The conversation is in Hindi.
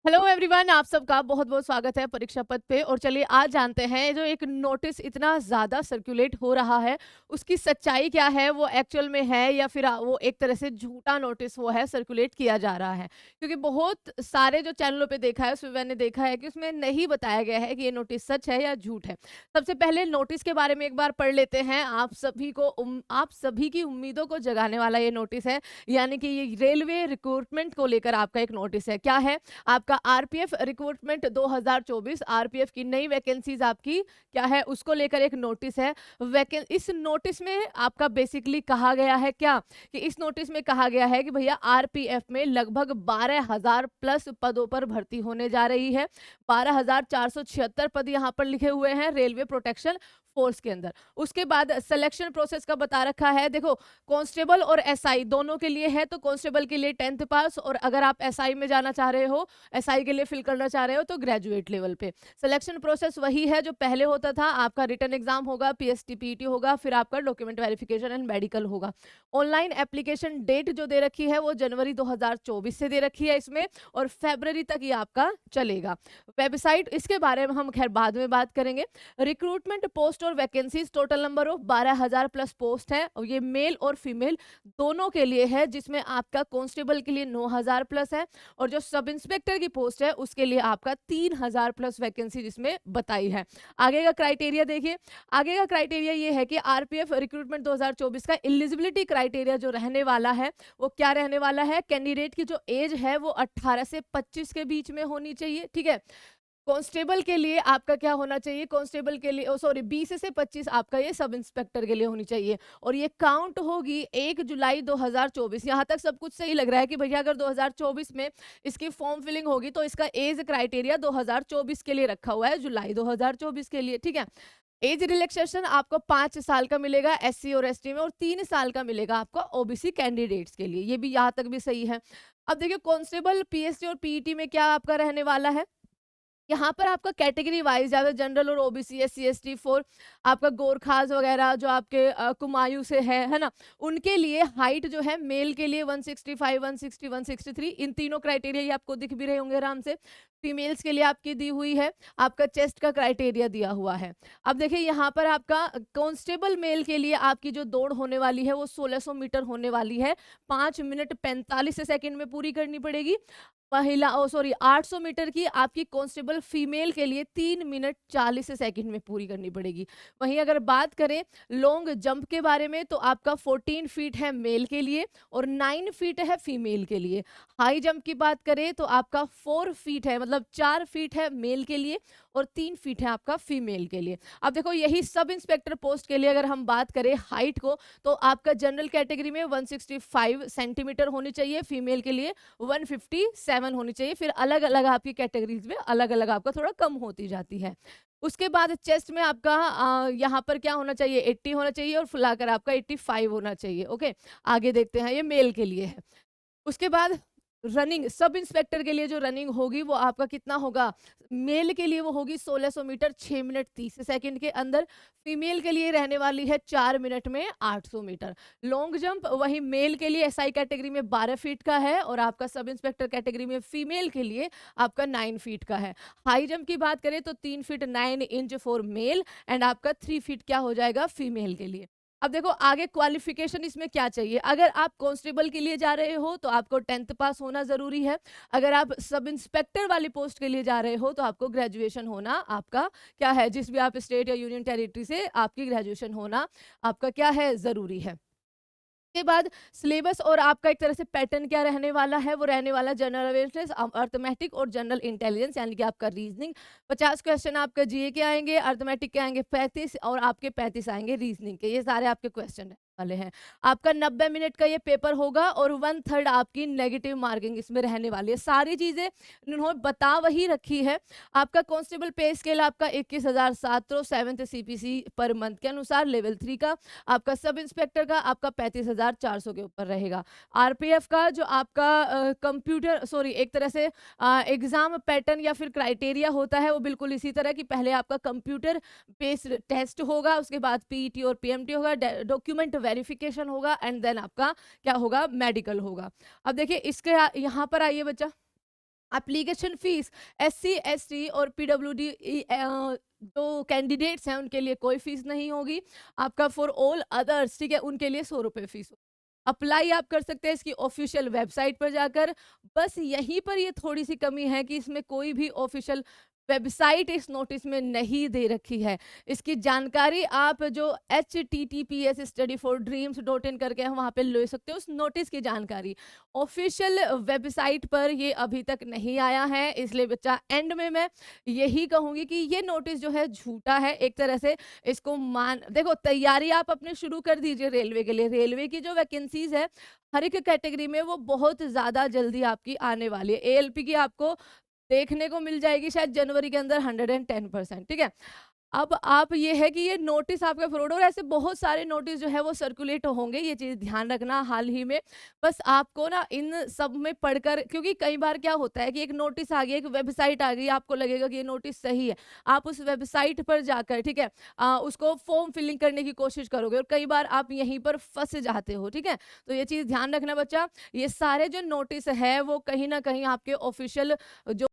हेलो एवरीवन, आप सबका बहुत बहुत स्वागत है परीक्षा पथ पे। और चलिए आज जानते हैं जो एक नोटिस इतना ज़्यादा सर्कुलेट हो रहा है उसकी सच्चाई क्या है, वो एक्चुअल में है या फिर वो एक तरह से झूठा नोटिस वो है सर्कुलेट किया जा रहा है। क्योंकि बहुत सारे जो चैनलों पे देखा है उसमें मैंने देखा है कि उसमें नहीं बताया गया है कि ये नोटिस सच है या झूठ है। सबसे पहले नोटिस के बारे में एक बार पढ़ लेते हैं। आप सभी की उम्मीदों को जगाने वाला ये नोटिस है, यानी कि ये रेलवे रिक्रूटमेंट को लेकर आपका एक नोटिस है। क्या है? आपका आरपीएफ रिक्रूटमेंट 2024, आरपीएफ की नई वैकेंसीज आपकी क्या है उसको लेकर एक नोटिस है। इस नोटिस में आपका बेसिकली कहा गया है क्या, कि इस नोटिस में कहा गया है कि भैया आरपीएफ में लगभग 12,000 प्लस पदों पर भर्ती होने जा रही है। 12,476 पद यहाँ पर लिखे हुए हैं रेलवे प्रोटेक्शन फोर्स के अंदर। उसके बाद सिलेक्शन प्रोसेस का बता रखा है। देखो, कांस्टेबल और एसआई दोनों के लिए है, तो कांस्टेबल के लिए 10th पास, और अगर आप एसआई में जाना चाह रहे हो, एसआई के लिए फिल करना चाह रहे हो, तो ग्रेजुएट लेवल पे। सिलेक्शन प्रोसेस वही है जो पहले होता था। आपका रिटन एग्जाम होगा, पीएसटी पीईटी होगा, फिर आपका डॉक्यूमेंट वेरिफिकेशन एंड मेडिकल होगा। ऑनलाइन एप्लीकेशन डेट जो दे रखी है वो जनवरी 2024 से दे रखी है इसमें, और फेब्रवरी तक ये आपका चलेगा। वेबसाइट इसके बारे में हम खैर बाद में बात करेंगे। रिक्रूटमेंट पोस्ट और vacancies total number of 12,000 plus post है, और ये मेल और फीमेल दोनों के लिए है, जिसमें आपका कांस्टेबल के लिए 9,000 प्लस है, और जो सब इंस्पेक्टर की पोस्ट है उसके लिए आपका 3,000 प्लस वैकेंसी जिसमें बताई है। आगे का क्राइटेरिया देखिए। आगे का क्राइटेरिया ये है कि आरपीएफ रिक्रूटमेंट 2024 का एलिजिबिलिटी क्राइटेरिया जो रहने वाला है वो क्या रहने वाला है। कैंडिडेट की जो एज है वो 18 से 25 के बीच में होनी चाहिए, ठीक है। कांस्टेबल के लिए आपका क्या होना चाहिए, कांस्टेबल के लिए सॉरी 20 से 25 आपका ये सब इंस्पेक्टर के लिए होनी चाहिए, और ये काउंट होगी 1 जुलाई 2024। यहाँ तक सब कुछ सही लग रहा है कि भैया अगर 2024 में इसकी फॉर्म फिलिंग होगी तो इसका एज क्राइटेरिया 2024 के लिए रखा हुआ है, जुलाई 2024 के लिए, ठीक है। एज रिलैक्सेशन आपको 5 साल का मिलेगा एससी और एसटी में, और 3 साल का मिलेगा आपका ओबीसी कैंडिडेट्स के लिए। ये भी यहाँ तक भी सही है। अब देखिए कांस्टेबल पीएसटी और पीईटी में क्या आपका रहने वाला है। यहाँ पर आपका कैटेगरी वाइज ज्यादा जनरल और ओबीसी एससी एसटी फॉर आपका गोरखास वगैरह जो आपके कुमायूं से है ना, उनके लिए हाइट जो है मेल के लिए 165 160 163, इन तीनों क्राइटेरिया ये आपको दिख भी रहे होंगे आराम से। फीमेल्स के लिए आपकी दी हुई है, आपका चेस्ट का क्राइटेरिया दिया हुआ है। अब देखिए यहाँ पर आपका कांस्टेबल मेल के लिए आपकी जो दौड़ होने वाली है वो 1600 मीटर होने वाली है, 5 मिनट 45 सेकंड में पूरी करनी पड़ेगी। महिला 800 मीटर की आपकी कांस्टेबल फीमेल के लिए 3 मिनट 40 सेकंड में पूरी करनी पड़ेगी। वहीं अगर बात करें लॉन्ग जंप के बारे में, तो आपका 14 फीट है मेल के लिए और 9 फीट है फीमेल के लिए। हाई जंप की बात करें तो आपका 4 फीट है, मतलब 4 फीट है मेल के लिए और 3 फीट है आपका फीमेल के लिए। अब देखो यही सब इंस्पेक्टर पोस्ट के लिए अगर हम बात करें हाइट को, तो आपका जनरल कैटेगरी में 165 सेंटीमीटर होनी चाहिए, फीमेल के लिए 157 होनी चाहिए। फिर अलग अलग आपकी कैटेगरीज में अलग अलग आपका थोड़ा कम होती जाती है। उसके बाद चेस्ट में आपका यहाँ पर क्या होना चाहिए, 80 होना चाहिए, और फुलाकर आपका 85 होना चाहिए। ओके, आगे देखते हैं, ये मेल के लिए है। उसके बाद रनिंग, सब इंस्पेक्टर के लिए जो रनिंग होगी वो आपका कितना होगा, मेल के लिए वो होगी 1600 मीटर 6 मिनट 30 सेकंड के अंदर। फीमेल के लिए रहने वाली है 4 मिनट में 800 मीटर। लॉन्ग जंप वही मेल के लिए एसआई कैटेगरी में 12 फीट का है, और आपका सब इंस्पेक्टर कैटेगरी में फीमेल के लिए आपका 9 फीट का है। हाई जंप की बात करें तो 3 feet 9 inch for male, and आपका 3 फीट क्या हो जाएगा फीमेल के लिए। अब देखो आगे क्वालिफिकेशन इसमें क्या चाहिए। अगर आप कांस्टेबल के लिए जा रहे हो तो आपको 10th पास होना जरूरी है। अगर आप सब इंस्पेक्टर वाली पोस्ट के लिए जा रहे हो तो आपको ग्रेजुएशन होना आपका क्या है, जिस भी आप स्टेट या यूनियन टेरिटरी से, आपकी ग्रेजुएशन होना आपका क्या है, जरूरी है। के बाद सिलेबस और आपका एक तरह से पैटर्न क्या रहने वाला है, वो रहने वाला जनरल अवेयरनेस, अर्थमेटिक और जनरल इंटेलिजेंस, यानी कि आपका रीजनिंग। 50 क्वेश्चन आपका जीए के आएंगे, अर्थमेटिक के आएंगे 35, और आपके 35 आएंगे रीजनिंग के। ये सारे आपके क्वेश्चन वाले हैं। आपका 90 मिनट का ये पेपर होगा, और 1/3 आपकी नेगेटिव मार्किंग इसमें रहने वाली है। सारी चीजें उन्होंने बता वही रखी है। आपका कांस्टेबल पे स्केल आपका 21,700 7th सीपीसी पर मंथ के अनुसार लेवल 3 का। आपका सब इंस्पेक्टर का आपका 35,400 के ऊपर रहेगा। आरपीएफ का जो आपका कंप्यूटर सॉरी एक तरह से एग्जाम पैटर्न या फिर क्राइटेरिया होता है वो बिल्कुल इसी तरह की, पहले आपका कंप्यूटर बेस्ड टेस्ट होगा, उसके बाद पीईटी और पीएमटी होगा, डॉक्यूमेंट वेरिफिकेशन होगा, एंड देन आपका क्या होगा, मेडिकल होगा। अब देखिए इसके यहाँ पर आइए बच्चा। एप्लीकेशन फीस एससी, एसटी और पीडब्ल्यूडी जो कैंडिडेट्स हैं उनके लिए कोई फीस नहीं होगी। आपका फॉर ऑल अदर्स, ठीक है, उनके लिए ₹100 फीस होगी। अप्लाई आप कर सकते हैं इसकी ऑफिशियल वेबसाइट पर जाकर। बस यहीं पर ये थोड़ी-सी कमी है कि इसमें कोई भी ऑफिशियल वेबसाइट इस नोटिस में नहीं दे रखी है। इसकी जानकारी आप जो https studyfordreams.in करके है वहाँ पे ले सकते हो उस नोटिस की जानकारी। ऑफिशियल वेबसाइट पर ये अभी तक नहीं आया है, इसलिए बच्चा एंड में मैं यही कहूँगी कि ये नोटिस जो है झूठा है एक तरह से। इसको मान देखो, तैयारी आप अपने शुरू कर दीजिए रेलवे के लिए। रेलवे की जो वैकेंसीज़ है, हर एक कैटेगरी में वो बहुत ज़्यादा जल्दी आपकी आने वाली है। एएलपी की आपको देखने को मिल जाएगी शायद जनवरी के अंदर 110%, ठीक है। अब आप ये है कि ये नोटिस आपका फ्रॉड, और ऐसे बहुत सारे नोटिस जो है वो सर्कुलेट होंगे, ये चीज़ ध्यान रखना हाल ही में। बस आपको ना इन सब में पढ़कर, क्योंकि कई बार क्या होता है कि एक नोटिस आ गई, एक वेबसाइट आ गई, आपको लगेगा कि ये नोटिस सही है। आप उस वेबसाइट पर जाकर, ठीक है, उसको फॉर्म फिलिंग करने की कोशिश करोगे और कई बार आप यहीं पर फँस जाते हो, ठीक है। तो ये चीज़ ध्यान रखना बच्चा, ये सारे जो नोटिस है वो कहीं न कहीं आपके ऑफ़िशियल जो